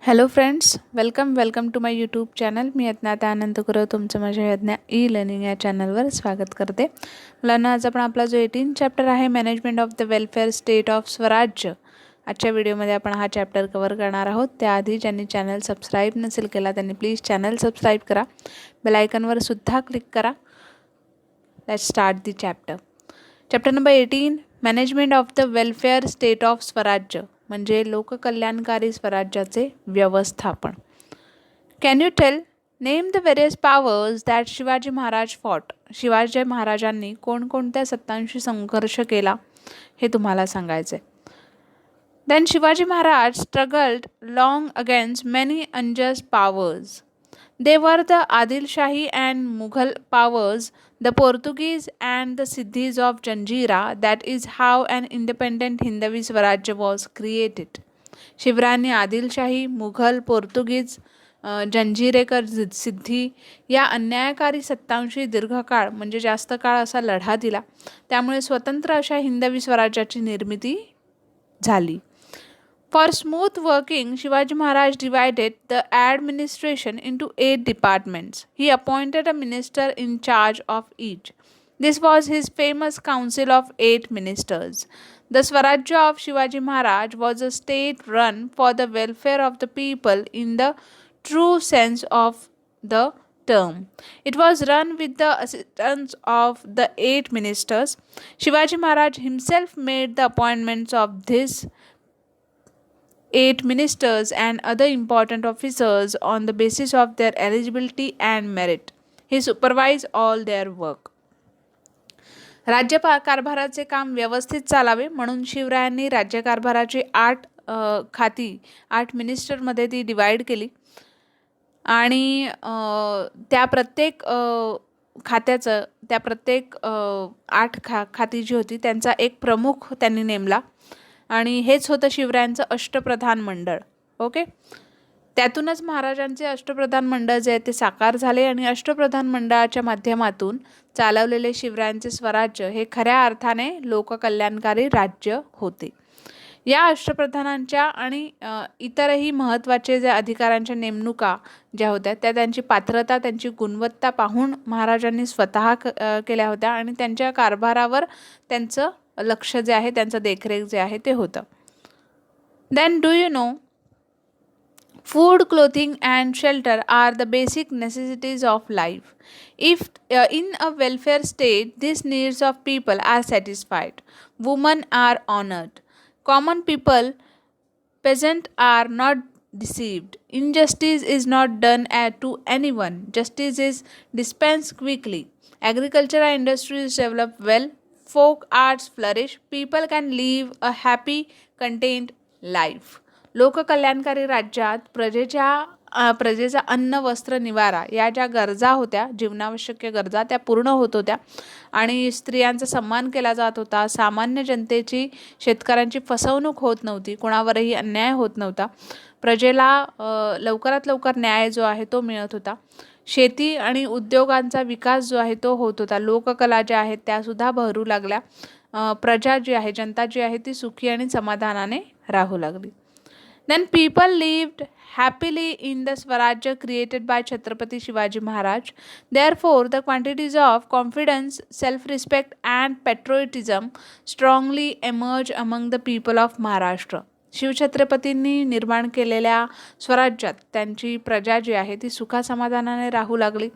Hello friends, welcome to my YouTube channel. मी यज्ञाता आनंद गुरव तुमचं माझ्या यज्ञा ई लर्निंग या चॅनलवर स्वागत करते. मुलांना आज आपण आपला जो 18 चॅप्टर आहे management of the welfare state of स्वराज्य, आजच्या व्हिडिओमध्ये आपण हा चॅप्टर कव्हर करणार आहोत. त्याआधी ज्यांनी चॅनल सबस्क्राईब नसेल केला त्यांनी प्लीज चॅनल सबस्क्राईब करा, बेल आयकॉनवर सुद्धा क्लिक करा. Let's start the chapter. Chapter number 18, management of the welfare state of Swarajya म्हणजे लोककल्याणकारी स्वराज्याचे व्यवस्थापन. Can you tell name the various powers that Shivaji Maharaj fought. Shivaji महाराजांनी कोणकोणत्या सत्तांशी संघर्ष केला हे तुम्हाला सांगायचं आहे. Then Shivaji Maharaj struggled long against many unjust powers. They were the Adil Shahi and Mughal powers, the Portuguese and the Siddhis of Janjira. That is how an independent Hindavi Swarajya was created. शिवरायांनी आदिलशाही, मुघल, पोर्तुगीज, जंजिरेकर, सिद्धी या अन्यायकारी सत्तांशी दीर्घकाळ म्हणजे जास्त काळ असा लढा दिला. त्यामुळे स्वतंत्र अशा हिंदवी स्वराज्याची निर्मिती झाली. For smooth working, Shivaji Maharaj divided the administration into 8 departments. He appointed a minister in charge of each. This was his famous council of 8 ministers. The Swarajya of Shivaji Maharaj was a state run for the welfare of the people in the true sense of the term. It was run with the assistance of the 8 ministers. Shivaji Maharaj himself made the appointments of these 8 ministers and other important officers on the basis of their eligibility and merit. He supervised all their work. राज्य कारभाराचे काम व्यवस्थित चालावे म्हणून शिवरायांनी राज्यकारभाराची 8 खाती 8 मिनिस्टरमध्ये ती divide केली आणि त्या प्रत्येक खात्याचं त्या प्रत्येक 8 खाती जी होती त्यांचा एक प्रमुख त्यांनी नेमला आणि हेच होतं शिवरायांचं अष्टप्रधान मंडळ. ओके, त्यातूनच महाराजांचे अष्टप्रधान मंडळ जे आहे ते साकार झाले आणि अष्टप्रधान मंडळाच्या माध्यमातून चालवलेले शिवरायांचे स्वराज्य हे खऱ्या अर्थाने लोककल्याणकारी राज्य होते. या अष्टप्रधानांच्या आणि इतरही महत्त्वाचे जे अधिकाऱ्यांच्या नेमणुका ज्या होत्या त्या त्यांची पात्रता त्यांची गुणवत्ता पाहून महाराजांनी स्वतः केल्या होत्या आणि त्यांच्या कारभारावर त्यांचं लक्ष जे आहे त्यांचं देखरेख जे आहे ते होतं. Then do you know food, clothing and shelter are the basic necessities of life. If in a welfare state this needs of people are satisfied, woman are honoured, common people peasant are not deceived, injustice is not done to anyone, justice is dispensed quickly, agriculture and industries develop well, folk arts flourish, people can live a happy content life. लोककल्याणकारी राज्यात प्रजेचा अन्न, वस्त्र, निवारा या ज्या गरजा होत्या, जीवनावश्यक गरजा त्या पूर्ण होत होत्या आणि स्त्रियांचा सन्मान केला जात होता. सामान्य जनतेची, शेतकऱ्यांची फसवणूक होत नव्हती, कोणावरही अन्याय होत नव्हता. प्रजेला लवकरात लवकर न्याय जो आहे तो मिळत होता. शेती आणि उद्योगांचा विकास जो आहे तो होत होता. लोककला ज्या आहेत त्यासुद्धा बहरू लागल्या. प्रजा जी आहे, जनता जी आहे ती सुखी आणि समाधानाने राहू लागली. Then people lived happily in the Swarajya created by Chhatrapati Shivaji Maharaj. Therefore, the quantities of confidence, self-respect and patriotism strongly emerge among the people of Maharashtra. शिवछत्रपतींनी निर्माण केलेल्या स्वराज्यात त्यांची प्रजा जी आहे ती सुखासमाधानाने राहू लागली.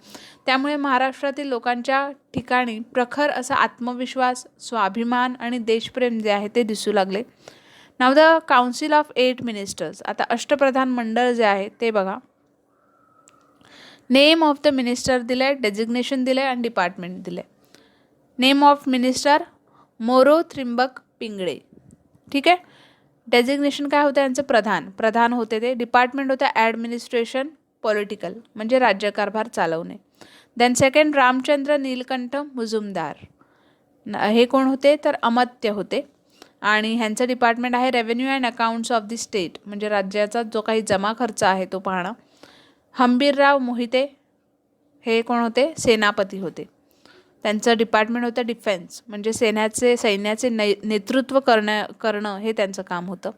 त्यामुळे महाराष्ट्रातील लोकांच्या ठिकाणी प्रखर असा आत्मविश्वास, स्वाभिमान आणि देशप्रेम जे आहे ते दिसू लागले. नाव द काउन्सिल ऑफ 8 मिनिस्टर्स. आता अष्टप्रधान मंडळ जे आहे ते बघा. नेम ऑफ द मिनिस्टर दिले, डेजिग्नेशन दिले आणि डिपार्टमेंट दिले. नेम ऑफ मिनिस्टर मोरो त्रिंबक पिंगळे. ठीक आहे. डेजिग्नेशन काय होतं यांचं? प्रधान होते ते. डिपार्टमेंट होत्या ॲडमिनिस्ट्रेशन, पॉलिटिकल म्हणजे राज्यकारभार चालवणे. Then second Ramchandra Nilkanth Mujumdar. हे कोण होते? तर अमात्य होते आणि ह्यांचं डिपार्टमेंट आहे revenue and accounts of the state म्हणजे राज्याचा जो काही जमा खर्च आहे तो पाहणं. हंबीरराव मोहिते हे कोण होते? सेनापती होते. त्यांचं डिपार्टमेंट होतं डिफेन्स म्हणजे सैन्याचे नेतृत्व करणं हे त्यांचं काम होतं.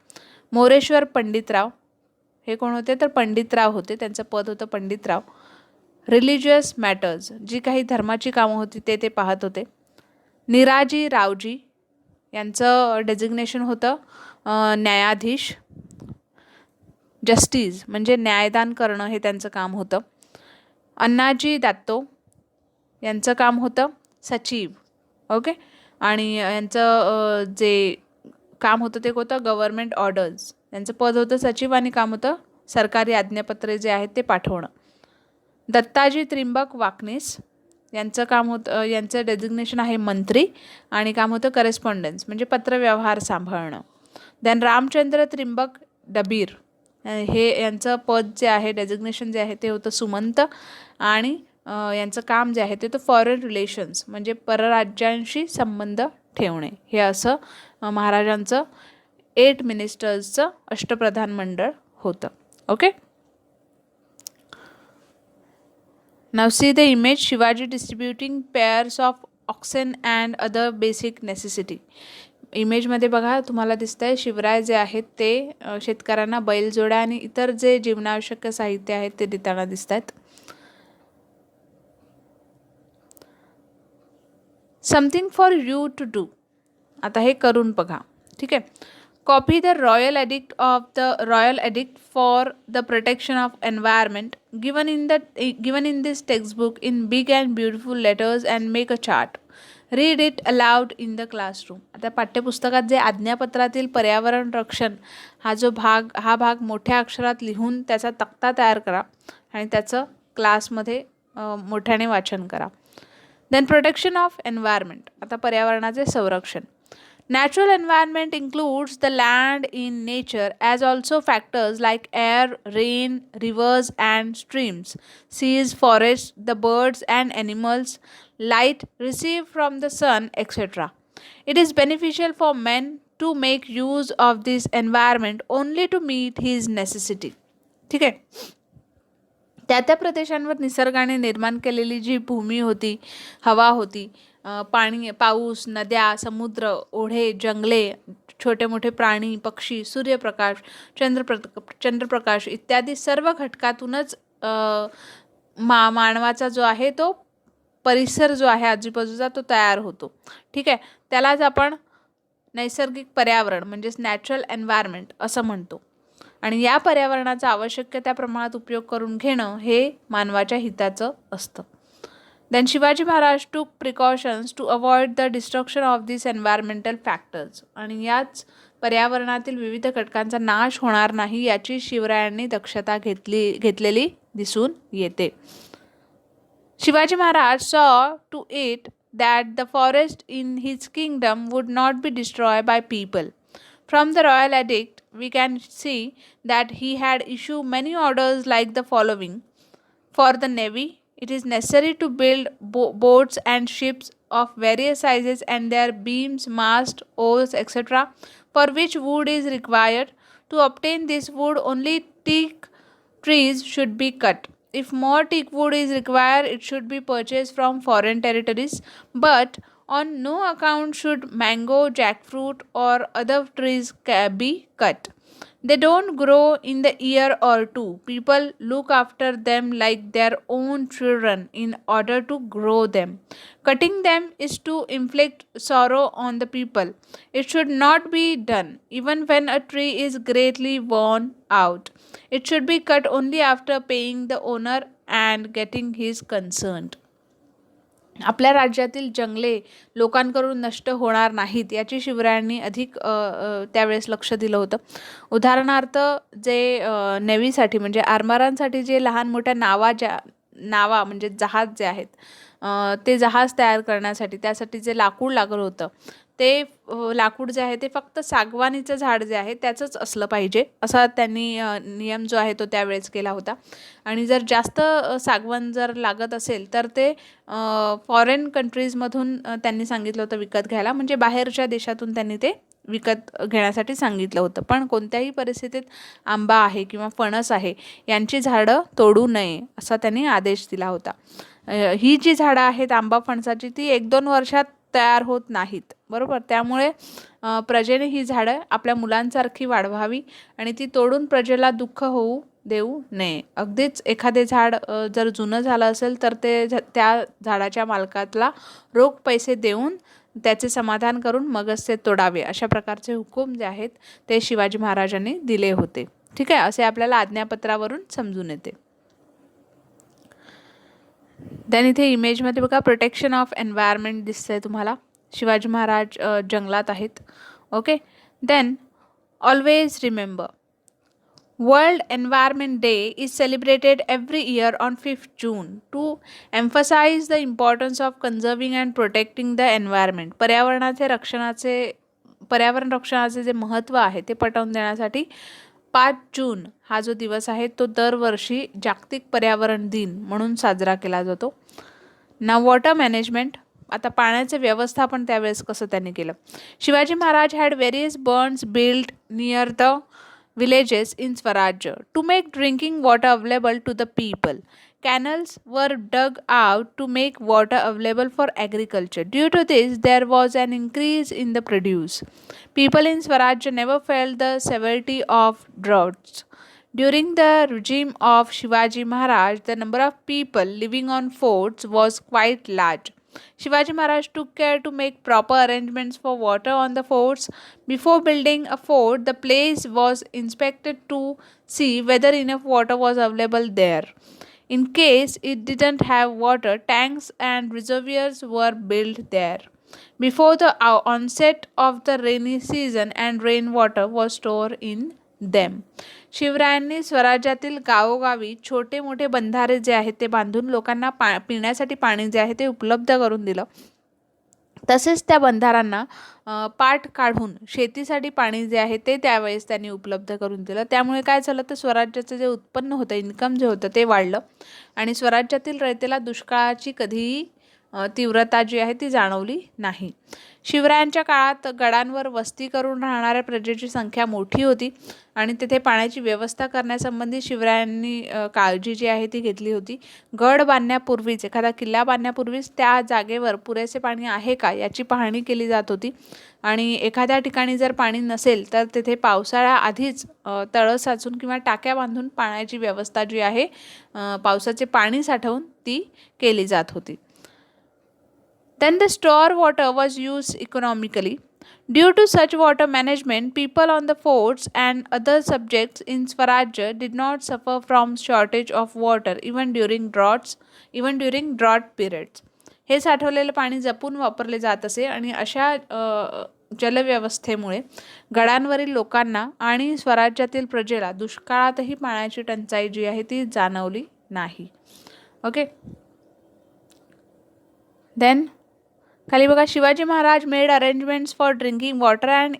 मोरेश्वर पंडितराव हे कोण होते तर पंडितराव होते, त्यांचं पद होतं पंडितराव. रिलिजियस मॅटर्स, जी काही धर्माची कामं होती ते पाहत होते. निराजी रावजी यांचं डेजिग्नेशन होतं न्यायाधीश. जस्टिस म्हणजे न्यायदान करणं हे त्यांचं काम होतं. अण्णाजी दात्तो यांचं काम होतं सचिव. ओके. आणि यांचं जे काम होतं ते होतं गव्हर्नमेंट ऑर्डर्स. यांचं पद होतं सचिव आणि काम होतं सरकारी आज्ञापत्रे जे आहेत ते पाठवणं. दत्ताजी त्रिंबक वाकनीस यांचं काम होतं, यांचं डेजिग्नेशन आहे मंत्री आणि काम होतं करेस्पॉन्डन्स म्हणजे पत्रव्यवहार सांभाळणं. देन रामचंद्र त्रिंबक डबीर हे यांचं पद जे आहे डेजिग्नेशन जे आहे ते होतं सुमंत आणि यांचं काम जे आहे ते फॉरेन रिलेशन्स म्हणजे परराज्यांशी संबंध ठेवणे. हे असं महाराजांचं 8 मिनिस्टर्सचं अष्टप्रधान मंडळ होतं. Okay. Now see the image. Shivaji distributing pairs of oxen and other basic necessity. इमेजमध्ये बघा तुम्हाला दिसतंय शिवराय जे आहेत ते शेतकऱ्यांना बैलजोड्या आणि इतर जे जीवनावश्यक साहित्य आहेत ते देताना दिसत आहेत. Something for you to do. आता हे करून बघा. ठीक आहे. Copy the royal edict for the protection of environment given in this textbook in big and beautiful letters and make a chart. Read it aloud in the classroom. आता पाठ्यपुस्तकात जे आज्ञापत्रातील पर्यावरण रक्षण हा भाग मोठ्या अक्षरात लिहून त्याचा तक्ता तयार करा आणि त्याचं क्लासमध्ये मोठ्याने वाचन करा. Then protection of environment. आता पर्यावरणाचे संरक्षण. Natural environment includes the land in nature as also factors like air, rain, rivers and streams, seas, forests, the birds and animals, light received from the sun, etc. It is beneficial for man to make use of this environment only to meet his necessity. ठीक आहे. त्या प्रदेशांवर निसर्गाने निर्माण केलेली जी भूमी होती, हवा होती, पाणी, पाऊस, नद्या, समुद्र, ओढे, जंगले, छोटे मोठे प्राणी, पक्षी, सूर्यप्रकाश, चंद्रप्रकाश इत्यादी सर्व घटकातूनच मानवाचा जो आहे तो परिसर जो आहे आजूबाजूचा तो तयार होतो. ठीक आहे. त्यालाच आपण नैसर्गिक पर्यावरण म्हणजेच नॅचरल एन्व्हायरमेंट असं म्हणतो. आणि या पर्यावरणाचा आवश्यक त्या प्रमाणात उपयोग करून घेणं हे मानवाच्या हिताचं असतं. Then Shivaji Maharaj took precautions to avoid the destruction of these environmental factors. आणि याच पर्यावरणातील विविध घटकांचा नाश होणार नाही याची शिवरायांनी दक्षता घेतलेली दिसून येते. Shivaji Maharaj saw to it that the forest in his kingdom would not be destroyed by people. From the royal edict, we can see that he had issued many orders like the following. For the navy, it is necessary to build boats and ships of various sizes and their beams, masts, oars, etc., for which wood is required. To obtain this wood, only teak trees should be cut. If more teak wood is required, it should be purchased from foreign territories, but on no account should mango, jackfruit, or other trees be cut. They don't grow in the year or two. People look after them like their own children in order to grow them. Cutting them is to inflict sorrow on the people. It should not be done even when a tree is greatly worn out. It should be cut only after paying the owner and getting his consent. आपल्या राज्यातील जंगले लोकांकडून नष्ट होणार नाहीत याची शिवरायांनी अधिक त्यावेळेस लक्ष दिलं होतं. उदाहरणार्थ जे नेव्हीसाठी म्हणजे आरमारांसाठी जे लहान मोठ्या नावा म्हणजे जहाज जे आहेत ते जहाज तयार करण्यासाठी त्यासाठी जे लाकूड लागलं होतं ते लाकूड जे आहे ते फक्त सागवानीचं झाड जे आहे त्याचंच असलं पाहिजे असा त्यांनी नियम जो आहे तो त्यावेळेस केला होता. आणि जर जास्त सागवान जर लागत असेल तर ते फॉरेन कंट्रीजमधून त्यांनी सांगितलं होतं विकत घ्यायला, म्हणजे बाहेरच्या देशातून त्यांनी ते विकत घेण्यासाठी सांगितलं होतं. पण कोणत्याही परिस्थितीत आंबा आहे किंवा फणस आहे यांची झाडं तोडू नये असा त्यांनी आदेश दिला होता. ही जी झाडं आहेत आंबा फणसाची ती 1-2 वर्षात तयार होत नाहीत, बरोबर. त्यामुळे प्रजेने ही झाडं आपल्या मुलांसारखी वाढवावी आणि ती तोडून प्रजेला दुःख होऊ देऊ नये. अगदीच एखादे झाड जर जुनं झालं असेल तर ते त्या झाडाच्या मालकाला रोख पैसे देऊन त्याचे समाधान करून मगच ते तोडावे, अशा प्रकारचे हुकूम जे आहेत ते शिवाजी महाराजांनी दिले होते. ठीक आहे, असे आपल्याला आज्ञापत्रावरून समजून येते. देन इथे इमेजमध्ये बघा प्रोटेक्शन ऑफ एन्व्हायरमेंट दिसतंय तुम्हाला. शिवाजी महाराज जंगलात आहेत. Okay. Then always remember, World Environment Day is celebrated every year on 5th June to emphasize the importance of conserving and protecting the environment. पर्यावरण रक्षणाचे जे महत्त्व आहे ते पटवून देण्यासाठी 5 जून हा जो दिवस आहे तो दरवर्षी जागतिक पर्यावरण दिन म्हणून साजरा केला जातो. ना वॉटर मॅनेजमेंट, आता पाण्याचे व्यवस्थापन त्यावेळेस कसं त्यांनी केलं. Shivaji Maharaj had various Burns build near the villages in Swaraj to make drinking water available to the people. Canals were dug out to make water available for agriculture. Due to this, there was an increase in the produce. People in Swaraj never felt the severity of droughts. During the regime of Shivaji Maharaj, the number of people living on forts was quite large. Shivaji Maharaj took care to make proper arrangements for water on the forts. Before building a fort, the place was inspected to see whether enough water was available there. In case it didn't have water, tanks and reservoirs were built there. Before the onset of the rainy season, and rainwater was stored in them. शिवरायांनी स्वराज्यातील गावोगावी छोटे मोठे बंधारे जे आहेत ते बांधून लोकांना पिण्यासाठी पाणी जे आहे ते उपलब्ध करून दिलं. तसेच त्या बंधारांना पाट काढून शेतीसाठी पाणी जे आहे ते त्यावेळेस त्यांनी उपलब्ध करून दिलं. त्यामुळे काय झालं तर स्वराज्याचं जे उत्पन्न होतं, इन्कम जे होतं ते वाढलं आणि स्वराज्यातील रयतेला दुष्काळाची कधीही तीव्रता जी आहे ती जाणवली नाही. शिवरायांच्या काळात गडांवर वस्ती करून राहणाऱ्या प्रजेची संख्या मोठी होती आणि तेथे पाण्याची व्यवस्था करण्यासंबंधी शिवरायांनी काळजी जी आहे ती घेतली होती. गड बांधण्यापूर्वीच, एखादा किल्ला बांधण्यापूर्वीच त्या जागेवर पुरेसे पाणी आहे का याची पाहणी केली जात होती आणि एखाद्या ठिकाणी जर पाणी नसेल तर तेथे पावसाळ्याआधीच तळं साचून किंवा टाक्या बांधून पाण्याची व्यवस्था जी आहे, पावसाचे पाणी साठवून ती केली जात होती. Then the store water was used economically. Due to such water management, people on the forts and other subjects in Swaraj did not suffer from shortage of water even during drought periods. हे साठवलेलं पाणी जपून वापरले जात असे आणि अशा जलव्यवस्थेमुळे गडांवरील लोकांना आणि स्वराज्यातील प्रजेला दुष्काळातही पाण्याची टंचाई जी आहे ती जाणवली नाही. ओके. देन खाली बघा, Shivaji Maharaj made arrangements for drinking water and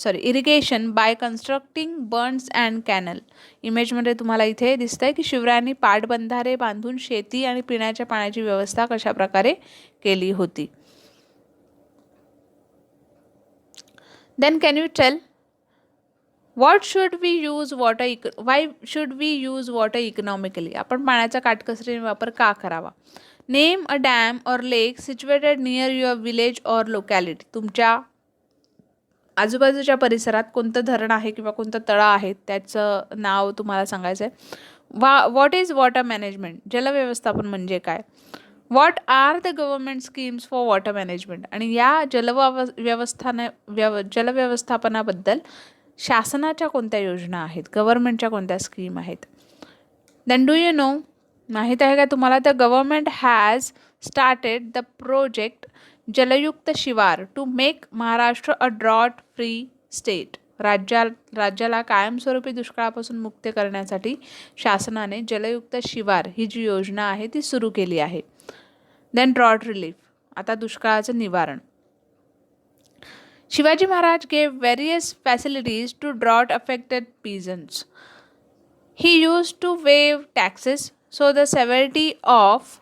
irrigation by constructing burns and canal. इमेजमध्ये तुम्हाला इथे दिसतंय की शिवरायांनी पाटबंधारे बांधून शेती आणि पिण्याच्या पाण्याची व्यवस्था कशा प्रकारे केली होती. Then can you tell what should we use water, why should we use water economically. आपण पाण्याचा काटकसरीने वापर का करावा. नेम अ डॅम और लेक सिच्युएटेड नियर युअर विलेज और लोकॅलिटी. तुमच्या आजूबाजूच्या परिसरात कोणतं धरण आहे किंवा कोणतं तळं आहे त्याचं नाव तुम्हाला सांगायचं आहे. व्हॉट इज वॉटर मॅनेजमेंट, जलव्यवस्थापन म्हणजे काय. What are the government schemes for water management. आणि या जलव्यवस्थापनाबद्दल शासनाच्या कोणत्या योजना आहेत, गव्हर्नमेंटच्या कोणत्या स्कीम आहेत. देन डू यू नो, माहीत आहे का तुम्हाला, the government has started the project Jalyukt Shivar to make Maharashtra a drought free state. राज्याला कायमस्वरूपी दुष्काळापासून मुक्त करण्यासाठी शासनाने जलयुक्त शिवार ही जी योजना आहे ती सुरू केली आहे. देन ड्रॉट रिलीफ, आता दुष्काळाचं निवारण. Shivaji Maharaj gave various facilities to drought affected peasants. He used to waive taxes, so the severity of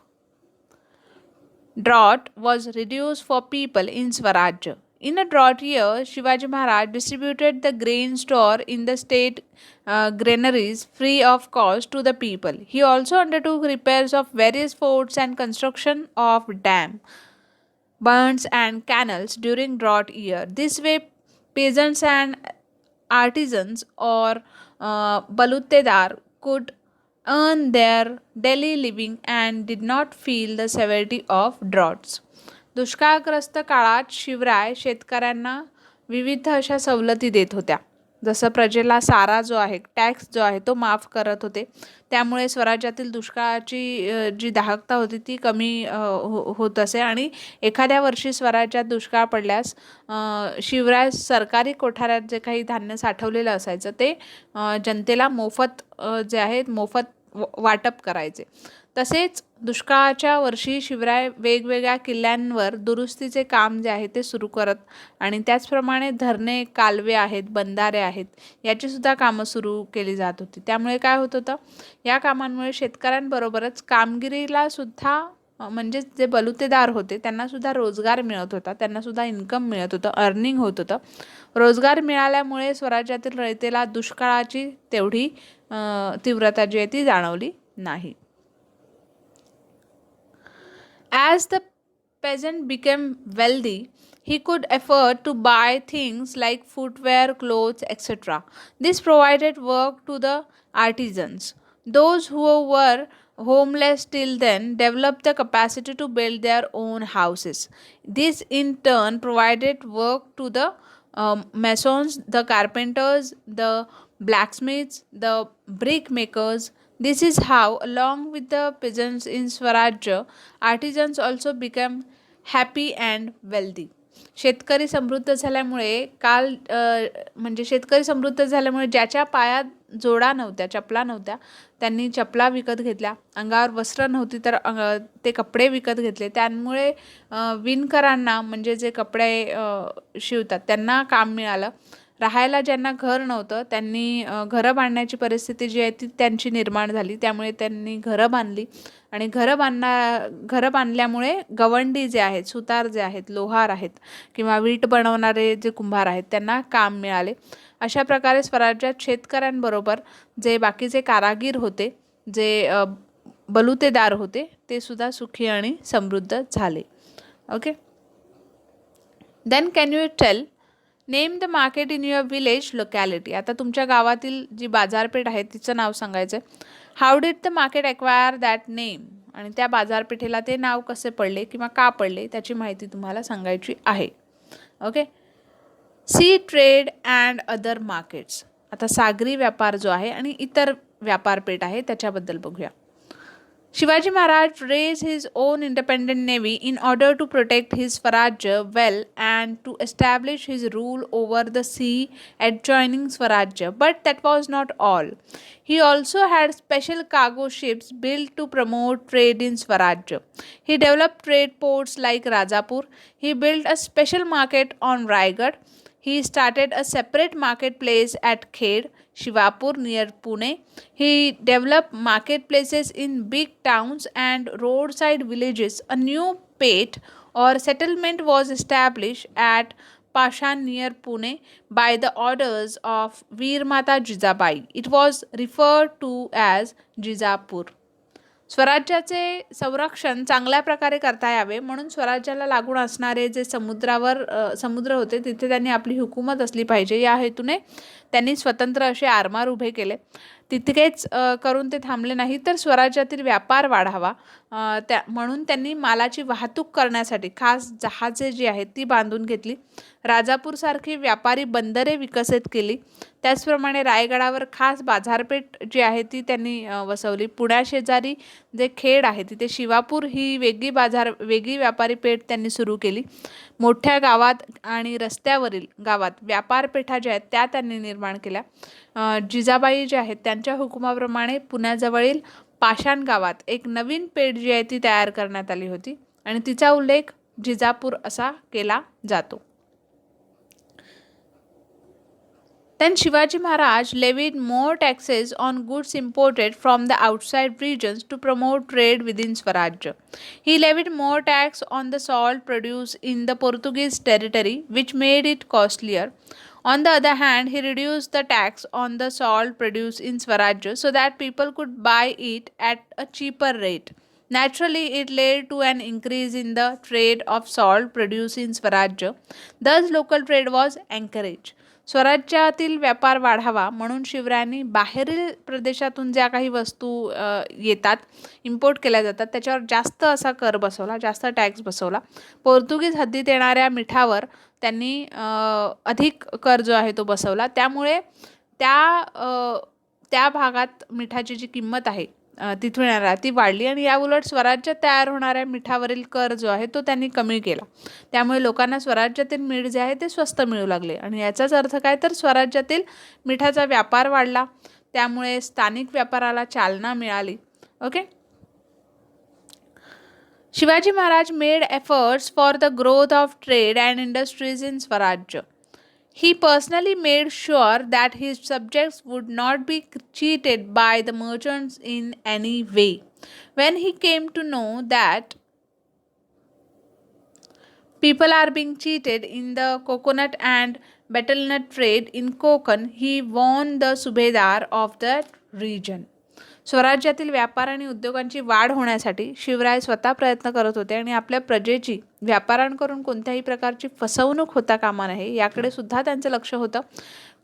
drought was reduced for people in Swaraj. In a drought year, Shivaji Maharaj distributed the grain store in the state granaries free of cost to the people. He also undertook repairs of various forts and construction of dam. burns and canals during drought year. This way, peasants and artisans or baluttedar could earn their daily living and did not feel the severity of droughts. दुष्काळग्रस्त काळात शिवराय शेतकऱ्यांना विविध अशा सवलती देत होत्या. जसं प्रजेला सारा जो आहे, टॅक्स जो आहे तो माफ करत होते. त्यामुळे स्वराज्यातील दुष्काळाची जी दाहकता होती ती कमी होत असे आणि एखाद्या वर्षी स्वराज्यात दुष्काळ पडल्यास शिवराय सरकारी कोठाऱ्यात जे काही धान्य साठवलेलं असायचं ते जनतेला मोफत जे आहे मोफत वाटप करायचे. तसेच दुष्काळाच्या वर्षी शिवराय वेगवेगळ्या किल्ल्यांवर दुरुस्तीचे काम जे आहे ते सुरू करत आणि त्याचप्रमाणे धरणे, कालवे आहेत, बंधारे आहेत याचीसुद्धा कामं सुरू केली जात होती. त्यामुळे काय होत होतं, या कामांमुळे शेतकऱ्यांबरोबरच कामगिरीला सुद्धा म्हणजे जे बलुतेदार होते त्यांनासुद्धा रोजगार मिळत होता, त्यांनासुद्धा इन्कम मिळत होतं, अर्निंग होत होतं. रोजगार मिळाल्यामुळे स्वराज्यातील रयतेला दुष्काळाची तेवढी तीव्रता जी आहे ती जाणवली नाही. As the peasant became wealthy, he could afford to buy things like footwear, clothes, etc. This provided work to the artisans. Those who were homeless till then developed the capacity to build their own houses. This in turn provided work to the masons, the carpenters, the blacksmiths, the brick makers. This is how, along with the peasants in Swarajya, artisans also became happy and wealthy. शेतकरी समृद्ध झाल्यामुळे म्हणजे शेतकरी समृद्ध झाल्यामुळे ज्याच्या पायात जोडा नव्हत्या, चपला नव्हत्या, त्यांनी चपला विकत घेतल्या. अंगावर वस्त्र नव्हती तर ते कपडे विकत घेतले. त्यामुळे विणकरांना म्हणजे जे कपडे शिवतात त्यांना काम मिळालं. राहायला ज्यांना घर नव्हतं त्यांनी घरं बांधण्याची परिस्थिती जी आहे ती त्यांची निर्माण झाली. त्यामुळे त्यांनी घरं बांधली आणि घरं बांधल्यामुळे गवंडी जे आहेत, सुतार जे आहेत, लोहार आहेत किंवा वीट बनवणारे जे कुंभार आहेत त्यांना काम मिळाले. अशा प्रकारे स्वराज्यात शेतकऱ्यांबरोबर जे बाकीचे कारागीर होते, जे बलुतेदार होते ते सुद्धा सुखी आणि समृद्ध झाले. Okay, then can you tell name the market in your village locality. आता तुमच्या गावातील जी बाजारपेठ आहे तिचं नाव सांगायचं आहे. How did the market acquire that name, आणि त्या बाजारपेठेला ते नाव कसे पडले किंवा का पडले त्याची माहिती तुम्हाला सांगायची आहे. Okay, sea trade and other markets. आता सागरी व्यापार जो आहे आणि इतर व्यापारपेठ आहे त्याच्याबद्दल बघूया. Shivaji Maharaj raised his own independent navy in order to protect his Swarajya well and to establish his rule over the sea adjoining Swarajya. But that was not all. He also had special cargo ships built to promote trade in Swarajya. He developed trade ports like Rajapur. He built a special market on Raigad. He started a separate marketplace at Khed, Shivapur near Pune. He developed marketplaces in big towns and roadside villages. A new pet or settlement was established at Pashan near Pune by the orders of Veermata Jijabai. It was referred to as Jijapur. स्वराज्याचे संरक्षण चांगल्या प्रकारे करता यावे म्हणून स्वराज्याला लागून असणारे जे समुद्र होते तिथे त्यांनी आपली हुकूमत असली पाहिजे या हेतूने त्यांनी स्वतंत्र असे आरमार उभे केले. तितकेच करून ते थांबले नाही तर स्वराज्यातील व्यापार वाढावा म्हणून त्यांनी मालाची वाहतूक करण्यासाठी खास जहाजे जी आहेत ती बांधून घेतली. राजापूरसारखी व्यापारी बंदरे विकसित केली. त्याचप्रमाणे रायगडावर खास बाजारपेठ जी आहे ती त्यांनी वसवली. पुण्याशेजारी जे खेड आहे तिथे शिवापूर ही वेगळी व्यापारी पेठ त्यांनी सुरू केली. मोठ्या गावात आणि रस्त्यावरील गावात व्यापारपेठा ज्या आहेत त्या त्यांनी निर्माण केल्या. जिजाबाई जे आहेत त्यांच्या हुकुमाप्रमाणे पुण्याजवळील पाषाण गावात एक नवीन पेठ जी आहे ती तयार करण्यात आली होती आणि तिचा उल्लेख जिजापूर असा केला जातो. Then Shivaji Maharaj levied more taxes on goods imported from the outside regions to promote trade within Swarajya. He levied more tax on the salt produced in the Portuguese territory, which made it costlier. On the other hand, he reduced the tax on the salt produced in Swarajya so that people could buy it at a cheaper rate. Naturally, it led to an increase in the trade of salt produced in Swarajya. Thus, local trade was encouraged. स्वराज्यातील व्यापार वाढावा म्हणून शिवरायांनी बाहेरील प्रदेशातून ज्या काही वस्तू येतात, इम्पोर्ट केल्या जातात, त्याच्यावर जास्त असा कर बसवला, जास्त टॅक्स बसवला. पोर्तुगीज हद्दीत येणाऱ्या मिठावर त्यांनी अधिक कर जो आहे तो बसवला. त्यामुळे त्या भागात मिठाची जी किंमत आहे तिथून येणारा ती वाढली आणि याउलट स्वराज्यात तयार होणाऱ्या मिठावरील कर जो आहे तो त्यांनी कमी केला. त्यामुळे लोकांना स्वराज्यातील मीठ जे आहे ते स्वस्त मिळू लागले आणि याचाच अर्थ काय, तर स्वराज्यातील मिठाचा व्यापार वाढला, त्यामुळे स्थानिक व्यापाराला चालना मिळाली. Okay. Shivaji Maharaj made efforts for the growth of trade and industries in स्वराज्य. He personally made sure that his subjects would not be cheated by the merchants in any way. When he came to know that people are being cheated in the coconut and betel nut trade in Konkan, he warned the Subedar of that region. स्वराज्यातील व्यापार आणि उद्योगांची वाढ होण्यासाठी शिवराय स्वतः प्रयत्न करत होते आणि आपल्या प्रजेची व्यापाऱ्यांकडून कोणत्याही प्रकारची फसवणूक होता कामा नये याकडे सुद्धा त्यांचं लक्ष होतं.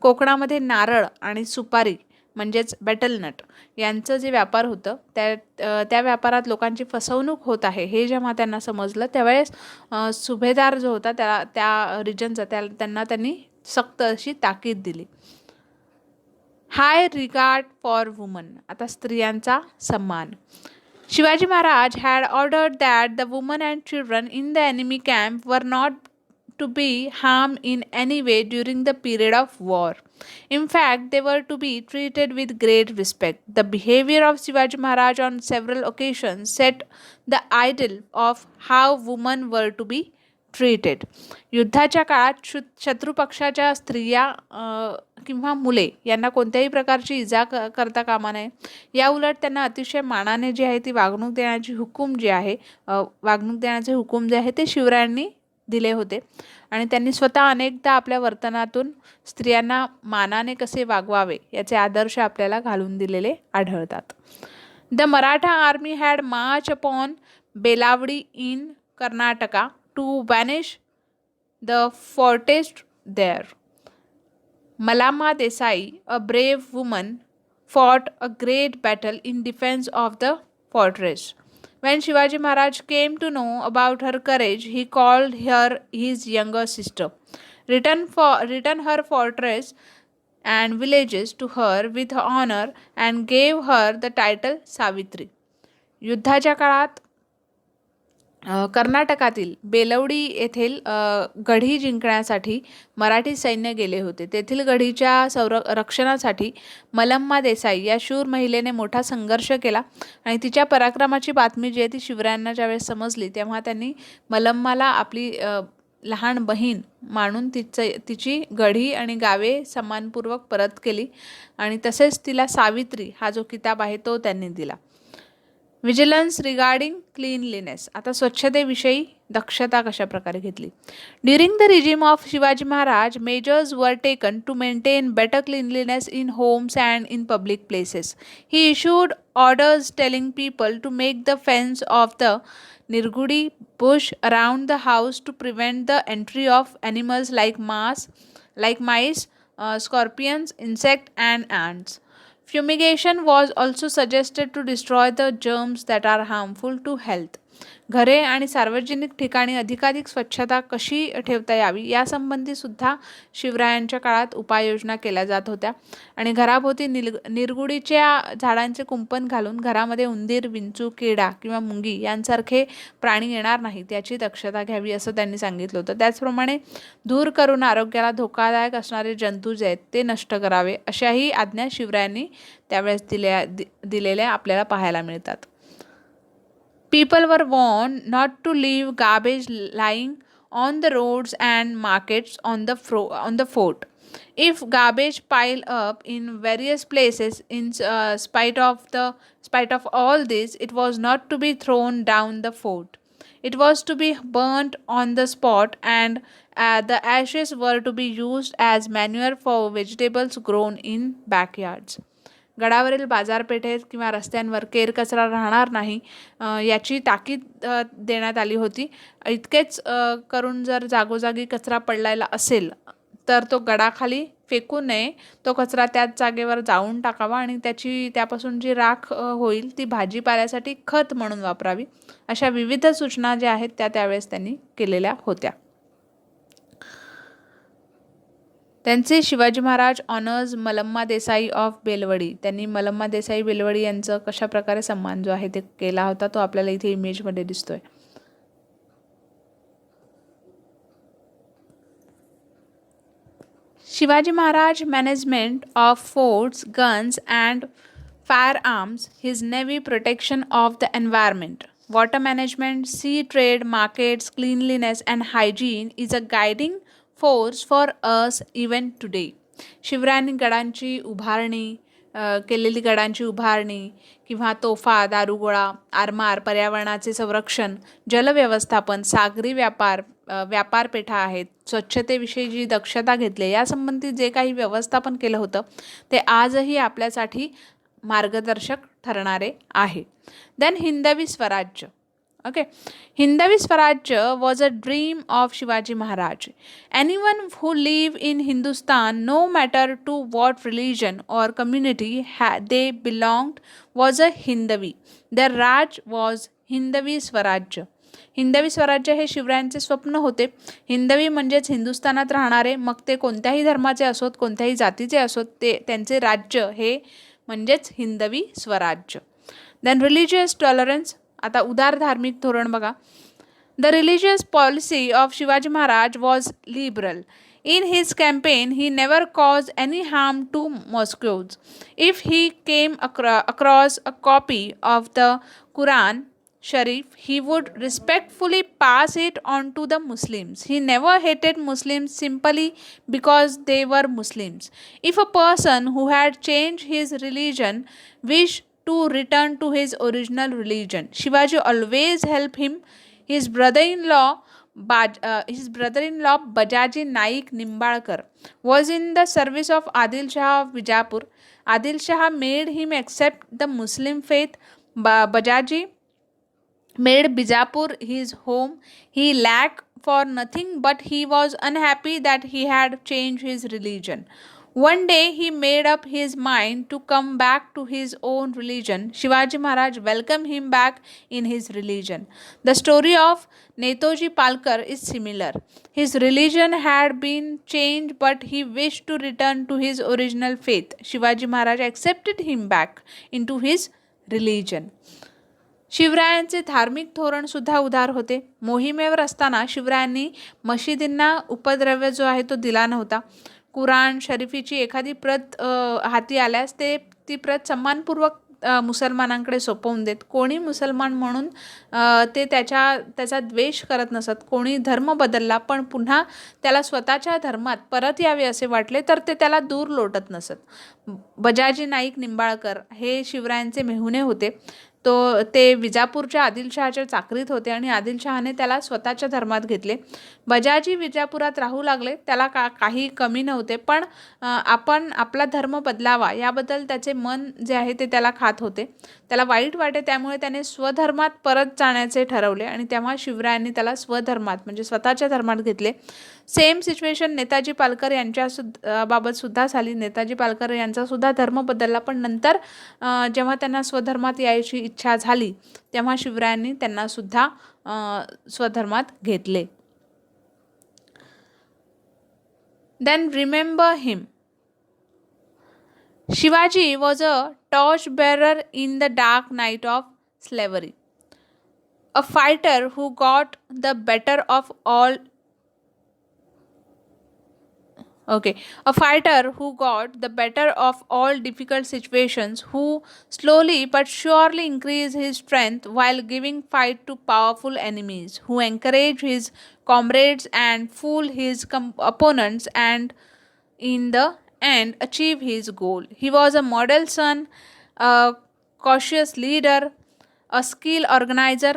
कोकणामध्ये नारळ आणि सुपारी म्हणजेच बेटलनट यांचं जे व्यापार होतं त्या व्यापारात लोकांची फसवणूक होत आहे हे जेव्हा त्यांना समजलं त्यावेळेस सुभेदार जो होता त्या रिजनचा त्यांना त्यांनी सक्त अशी ताकीद दिली. हाय रिगार्ड फॉर वुमन. आता स्त्रियांचा सन्मान. Shivaji Maharaj had ordered that the women and children in the enemy camp were not to be harmed in any way during the period of war. In fact, they were to be treated with great respect. The behavior of Shivaji Maharaj on several occasions set the ideal of how women were to be treated. युद्धाच्या काळात शत्रुपक्षाच्या स्त्रिया किंवा मुले यांना कोणत्याही प्रकारची इजा करता कामा नये. या उलट त्यांना अतिशय मानाने जी आहे ती वागणूक देण्याचे हुकूम जे आहे ते शिवरायांनी दिले होते आणि त्यांनी स्वतः अनेकदा आपल्या वर्तनातून स्त्रियांना मानाने कसे वागवावे याचे आदर्श आपल्याला घालून दिलेले आढळतात. The Maratha army had march upon Belawadi in Karnataka to banish the fortress there. Malama Desai, a brave woman, fought a great battle in defense of the fortress. When Shivaji Maharaj came to know about her courage, he called her his younger sister, returned her fortress and villages to her with honor, and gave her the title Savitri. युद्धाच्या काळात कर्नाटकातील बेलवडी येथील गढी जिंकण्यासाठी मराठी सैन्य गेले होते. तेथील गढीच्या रक्षणासाठी मलम्मा देसाई या शूर महिलेने मोठा संघर्ष केला आणि तिच्या पराक्रमाची बातमी जी आहे ती शिवरायांना ज्यावेळेस समजली तेव्हा त्यांनी मलम्माला आपली लहान बहीण मानून तिची गढी आणि गावे सन्मानपूर्वक परत केली आणि तसेच तिला सावित्री हा जो किताब आहे तो त्यांनी दिला. Vigilance regarding cleanliness. आता स्वच्छतेविषयी दक्षता कशा प्रकारे घेतली. During the regime of Shivaji Maharaj measures were taken to maintain better cleanliness in homes and in public places. He issued orders telling people to make the fence of the Nirgudi bush around the house to prevent the entry of animals like mice, scorpions, insects, and ants. Fumigation was also suggested to destroy the germs that are harmful to health. घरे आणि सार्वजनिक ठिकाणी अधिकाधिक स्वच्छता कशी ठेवता यावी यासंबंधी सुद्धा शिवरायांच्या काळात उपाययोजना केल्या जात होत्या आणि घराभोवती निरगुडीच्या झाडांचे कुंपण घालून घरामध्ये उंदीर, विंचू, किडा किंवा मुंगी यांसारखे प्राणी येणार नाहीत याची दक्षता घ्यावी असं त्यांनी सांगितलं होतं. त्याचप्रमाणे दूर करून आरोग्याला धोकादायक असणारे जंतू जे आहेत ते नष्ट करावे अशाही आज्ञा शिवरायांनी त्यावेळेस दिलेल्या आपल्याला पाहायला मिळतात. People were warned not to leave garbage lying on the roads and markets on the fort. If garbage piled up in various places, in spite of all this, it was not to be thrown down the fort. It was to be burnt on the spot, and the ashes were to be used as manure for vegetables grown in backyards. गडावरील बाजारपेठेत किंवा रस्त्यांवर केरकचरा राहणार नाही याची ताकीद देण्यात आली होती. इतकेच करून जर जागोजागी कचरा पडलेला असेल तर तो गडाखाली फेकू नये, तो कचरा त्याच जागेवर जाळून टाकावा आणि त्यापासून जी राख होईल ती भाजीपाल्यासाठी खत म्हणून वापरावी. अशा विविध सूचना ज्या आहेत त्यावेळेस त्यांनी केलेल्या होत्या. त्यांचे शिवाजी महाराज ऑनर्स मलम्मा देसाई ऑफ बेलवडी. त्यांनी मलम्मा देसाई बेलवडी यांचं कशा प्रकारे सन्मान जो आहे ते केला होता तो आपल्याला इथे इमेजमध्ये दिसतोय. Shivaji Maharaj management of forts, guns and firearms, his navy protection of the environment, water management, sea trade, markets, cleanliness and hygiene is a guiding force for us even today. शिवरायांनी गडांची उभारणी केलेली गडांची उभारणी किंवा तोफा, दारुगोळा, आरमार, पर्यावरणाचे संरक्षण, जलव्यवस्थापन, सागरी व्यापारपेठा आहेत, स्वच्छतेविषयी जी दक्षता घेतली यासंबंधी जे काही व्यवस्थापन केलं होतं ते आजही आपल्यासाठी मार्गदर्शक ठरणारे आहे. Then Hindavi Swarajya. Okay, Hindavi Swarajya was a dream of Shivaji Maharaj. Anyone who live in Hindustan, no matter to what religion or community they belonged, was a Hindavi. Their Raj was Hindavi Swarajya. Hindavi Swarajya हे शिवरायांचे स्वप्न होते. हिंदवी म्हणजेच हिंदुस्थानात राहणारे, मग ते कोणत्याही धर्माचे असोत, कोणत्याही जातीचे असोत, ते त्यांचे राज्य हे म्हणजेच Hindavi Swarajya. Then religious tolerance. आता उदार धार्मिक धोरण बघा. The religious policy of Shivaji Maharaj was liberal. In his campaign, he never caused any harm to Muslims. If he came across a copy of the Quran Sharif, he would respectfully pass it on to the Muslims. He never hated Muslims simply because they were Muslims. If a person who had changed his religion wished to return to his original religion, Shivaji always helped him. His brother-in-law Bajaji Naik Nimbalkar was in the service of Adil Shah of Bijapur. Adil Shah made him accept the Muslim faith. Bajaji made Bijapur his home. He lacked for nothing, but he was unhappy that he had changed his religion. One day he made up his mind to come back to his own religion. Shivaji Maharaj welcomed him back in his religion. The story of Netaji Palkar is similar. His religion had been changed, but he wished to return to his original faith. Shivaji Maharaj accepted him back into his religion. शिवरायांचे धार्मिक धोरण सुद्धा उदार होते. मोहिमेवर असताना शिवरायांनी मशिदींना उपद्रव्य जो आहे तो दिला नव्हता. कुराण शरीफीची एखादी प्रत हाती आल्यास ती प्रत सन्मानपूर्वक मुसलमानांकडे सोपवून देत. कोणी मुसलमान म्हणून ते त्याचा द्वेष करत नसत. कोणी धर्म बदलला पण पुन्हा त्याला स्वतःच्या धर्मात परत यावे असे वाटले तर ते त्याला दूर लोटत नसत. बजाजी नाईक निंबाळकर हे शिवरायांचे मेहुणे होते. ते विजापूरच्या आदिलशहाच्या चाकरीत होते आणि आदिलशहाने त्याला स्वतःच्या धर्मात घेतले. बजाजी विजापुरात राहू लागले. त्याला काही कमी नव्हते, पण आपण आपला धर्म बदलावा याबद्दल त्याचे मन जे आहे ते त्याला खात होते. त्याला वाईट वाटे, त्यामुळे त्याने स्वधर्मात परत जाण्याचे ठरवले आणि तेव्हा शिवरायांनी त्याला स्वधर्मात म्हणजे स्वतःच्या धर्मात घेतले. सेम सिच्युएशन नेताजी पालकर यांच्या बाबत सुद्धा झाली. नेताजी पालकर यांचा सुद्धा धर्म बदलला, पण नंतर जेव्हा त्यांना स्वधर्मात यायची इच्छा झाली तेव्हा शिवरायांनी त्यांना सुद्धा स्वधर्मात घेतले. Then remember him. Shivaji was a torchbearer in the dark night of slavery, a fighter who got the better of all. A fighter who got the better of all difficult situations, who slowly but surely increased his strength while giving fight to powerful enemies, who encouraged his comrades and fooled his opponents and in the and achieve his goal. He was a model son, a cautious leader, a skilled organizer,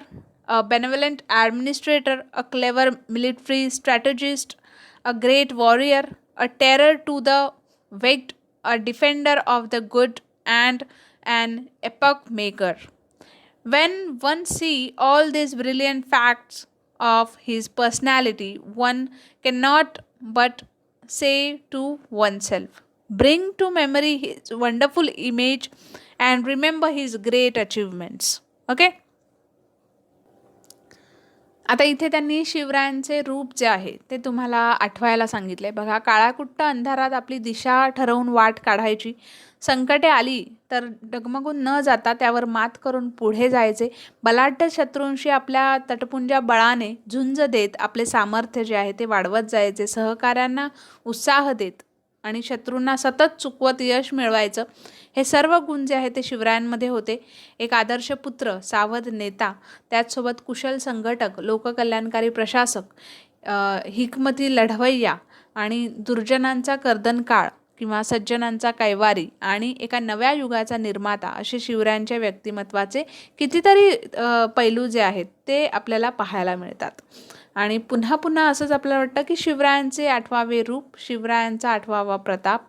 a benevolent administrator, a clever military strategist, a great warrior, a terror to the wicked, a defender of the good, and an epoch maker. When one see all these brilliant facts of his personality, one cannot but say to oneself, bring to memory his wonderful image and remember his great achievements. Okay. आता इथे त्यांनी शिवरायांचे रूप जे आहे ते तुम्हाला आठवायला सांगितले. बघा, काळाकुट्ट अंधारात आपली दिशा ठरवून वाट काढायची, संकटे आली तर डगमगून न जाता त्यावर मात करून पुढे जायचे, बलाढ्य शत्रूंशी आपल्या तटपुंज्या बळाने झुंज देत आपले सामर्थ्य जे आहे ते वाढवत जायचे, सहकाऱ्यांना उत्साह देत आणि शत्रूंना सतत चुकवत यश मिळवायचं. हे सर्व गुण जे आहे ते शिवरायांमध्ये होते. एक आदर्श पुत्र, सावध नेता, त्याचसोबत कुशल संघटक, लोककल्याणकारी प्रशासक, हिकमती लढवय्या आणि दुर्जनांचा कर्दनकाळ किंवा सज्जनांचा कैवारी आणि एका नव्या युगाचा निर्माता असे शिवरायांच्या व्यक्तिमत्वाचे कितीतरी पैलू जे आहेत ते आपल्याला पाहायला मिळतात. आणि पुन्हा पुन्हा असंच आपल्याला वाटतं की शिवरायांचे 8वावे रूप, शिवरायांचा 8वावा प्रताप,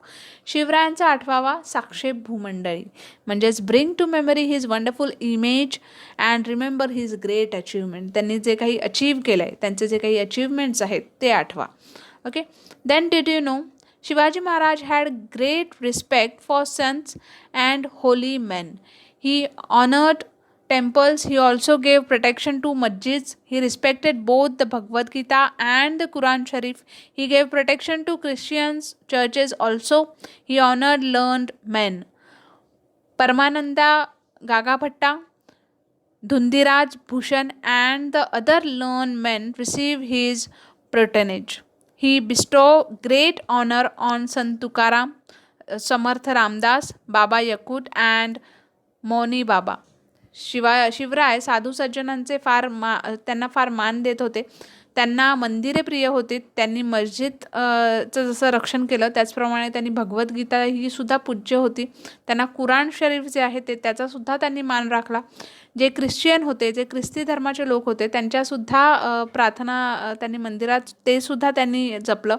शिवरायांचा 8वावा साक्षेप भूमंडळी, म्हणजेच bring to memory his wonderful image and remember his great achievement. त्यांनी जे काही अचीव केलं आहे, त्यांचे जे काही अचीवमेंट्स आहेत ते आठवा. Okay. Then did you know Shivaji Maharaj had great respect for saints and holy men. He honored temples. He also gave protection to masjids. He respected both the Bhagavad Gita and the Quran Sharif. He gave protection to Christians churches also. He honored learned men. Paramananda Gagabhatta, Dhundiraj Bhushan and the other learned men received his patronage. He bestowed great honor on Sant Tukaram, Samarth Ramdas, Baba Yakut and Moni Baba. Shivray साधू सज्जनांचे त्यांना फार मान देत होते. त्यांना मंदिरे प्रिय होती. त्यांनी मस्जिदचं जसं रक्षण केलं त्याचप्रमाणे त्यांनी भगवद्गीता ही सुद्धा पूज्य होती. त्यांना कुराण शरीफ जे आहे त्याचासुद्धा त्यांनी मान राखला. जे ख्रिश्चियन होते, जे ख्रिस्ती धर्माचे लोक होते, त्यांच्यासुद्धा प्रार्थना त्यांनी मंदिरात ते सुद्धा त्यांनी जपलं.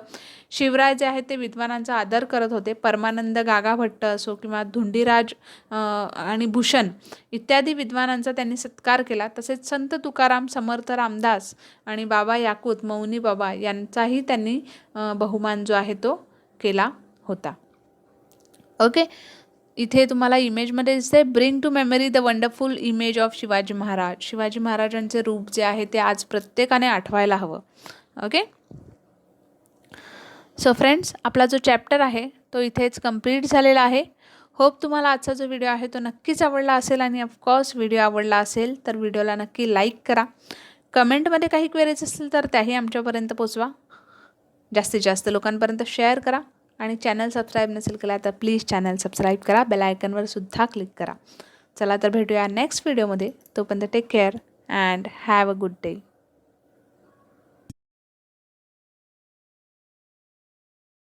शिवराय जे आहेत ते विद्वानांचा आदर करत होते. परमानंद गागाभट्ट असो किंवा धुंडीराज आणि भूषण इत्यादी विद्वानांचा त्यांनी सत्कार केला. तसेच संत तुकाराम, समर्थ रामदास आणि बाबा याकूत, मौनी बाबा यांचाही त्यांनी बहुमान जो आहे तो केला होता. ओके. इथे तुम्हाला इमेजमध्ये दिसते bring to memory the wonderful image of Shivaji Maharaj. Shivaji महाराजांचे रूप जे आहे ते आज प्रत्येकाने आठवायला हवं. ओके. सो फ्रेंड्स, आपला जो चॅप्टर आहे तो इथेच कंप्लीट झालेला आहे. होप तुम्हाला आजचा जो व्हिडिओ आहे तो नक्कीच आवडला असेल आणि ऑफकोर्स व्हिडिओ आवडला असेल तर व्हिडिओला नक्की लाईक करा. कमेंटमध्ये काही क्वेरीज असतील तर त्याही आमच्यापर्यंत पोचवा. जास्तीत जास्त लोकांपर्यंत शेअर करा आणि चॅनल सबस्क्राईब नसेल केला तर प्लीज चॅनल सबस्क्राईब करा. बेल आयकॉनवर सुद्धा क्लिक करा. चला तर भेटूया नेक्स्ट व्हिडिओमध्ये. तोपर्यंत take care and have a good day.